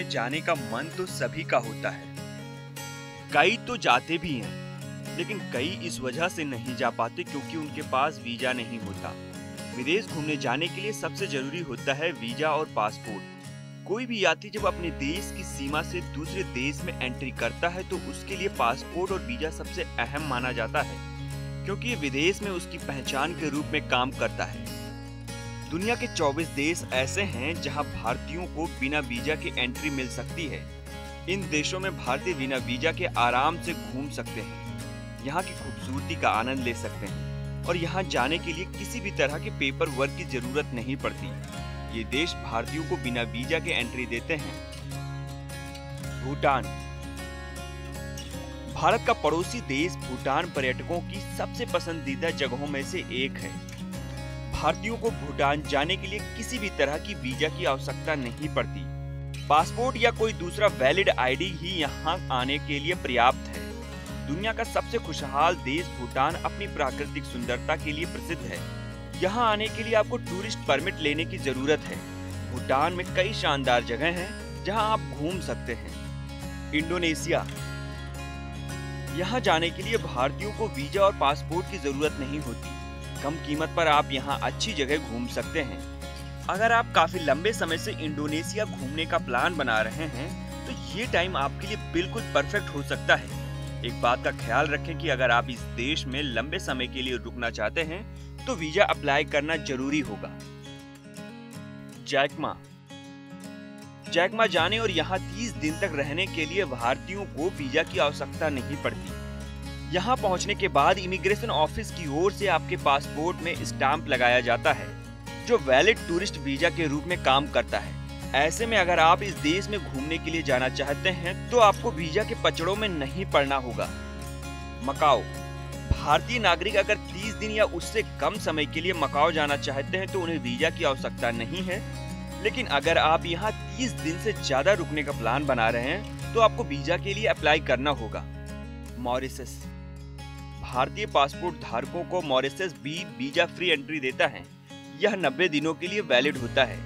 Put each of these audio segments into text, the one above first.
घूमने जाने का मन तो सभी का होता है। कई तो जाते भी हैं, लेकिन कई इस वजह से नहीं जा पाते क्योंकि उनके पास वीजा नहीं होता। विदेश घूमने जाने के लिए सबसे जरूरी होता है वीजा और पासपोर्ट। कोई भी यात्री जब अपने देश की सीमा से दूसरे देश में एंट्री करता है तो उसके लिए पासपोर्ट और वीजा सबसे अहम माना जाता है, क्योंकि ये विदेश में उसकी पहचान के रूप में काम करता है। दुनिया के 24 देश ऐसे हैं जहां भारतीयों को बिना वीजा के एंट्री मिल सकती है। इन देशों में भारतीय बिना वीजा के आराम से घूम सकते हैं, यहाँ की खूबसूरती का आनंद ले सकते हैं और यहाँ जाने के लिए किसी भी तरह के पेपर वर्क की जरूरत नहीं पड़ती। ये देश भारतीयों को बिना वीजा के एंट्री देते हैं। भूटान। भारत का पड़ोसी देश भूटान पर्यटकों की सबसे पसंदीदा जगहों में से एक है। भारतीयों को भूटान जाने के लिए किसी भी तरह की वीजा की आवश्यकता नहीं पड़ती। पासपोर्ट या कोई दूसरा वैलिड आईडी ही यहाँ आने के लिए पर्याप्त है। दुनिया का सबसे खुशहाल देश भूटान अपनी प्राकृतिक सुंदरता के लिए प्रसिद्ध है। यहाँ आने के लिए आपको टूरिस्ट परमिट लेने की जरूरत है। भूटान में कई शानदार जगह हैं जहाँ आप घूम सकते हैं। इंडोनेशिया। यहाँ जाने के लिए भारतीयों को वीजा और पासपोर्ट की जरूरत नहीं होती। कम कीमत पर आप यहाँ अच्छी जगह घूम सकते हैं। अगर आप काफी लंबे समय से इंडोनेशिया घूमने का प्लान बना रहे हैं तो ये टाइम आपके लिए बिल्कुल परफेक्ट हो सकता है। एक बात का ख्याल रखें कि अगर आप इस देश में लंबे समय के लिए रुकना चाहते हैं तो वीजा अप्लाई करना जरूरी होगा। जैकमा। जैकमा जाने और यहाँ 30 दिन तक रहने के लिए भारतीयों को वीजा की आवश्यकता नहीं पड़ती। यहाँ पहुँचने के बाद इमिग्रेशन ऑफिस की ओर से आपके पासपोर्ट में स्टाम्प लगाया जाता है, जो वैलिड टूरिस्ट वीजा के रूप में काम करता है। ऐसे में अगर आप इस देश में घूमने के लिए जाना चाहते हैं तो आपको वीजा के पचड़ों में नहीं पड़ना होगा। मकाओ। भारतीय नागरिक अगर 30 दिन या उससे कम समय के लिए मकाओ जाना चाहते हैं तो उन्हें वीजा की आवश्यकता नहीं है, लेकिन अगर आप यहाँ 30 दिन से ज्यादा रुकने का प्लान बना रहे हैं तो आपको वीजा के लिए अप्लाई करना होगा। मॉरिशस। भारतीय पासपोर्ट धारकों को मॉरिशस भी वीजा फ्री एंट्री देता है। यह 90 दिनों के लिए वैलिड होता है।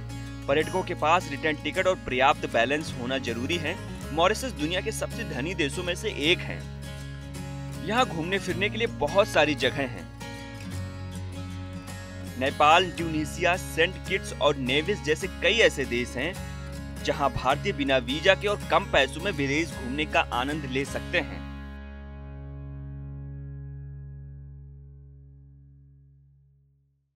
पर्यटकों के पास रिटर्न टिकट और पर्याप्त बैलेंस होना जरूरी है। मॉरिशस दुनिया के सबसे धनी देशों में से एक है। यहाँ घूमने फिरने के लिए बहुत सारी जगह हैं। नेपाल, ट्यूनीसिया, सेंट किट्स और नेविस जैसे कई ऐसे देश हैं जहाँ भारतीय बिना वीजा के और कम पैसों में विदेश घूमने का आनंद ले सकते हैं।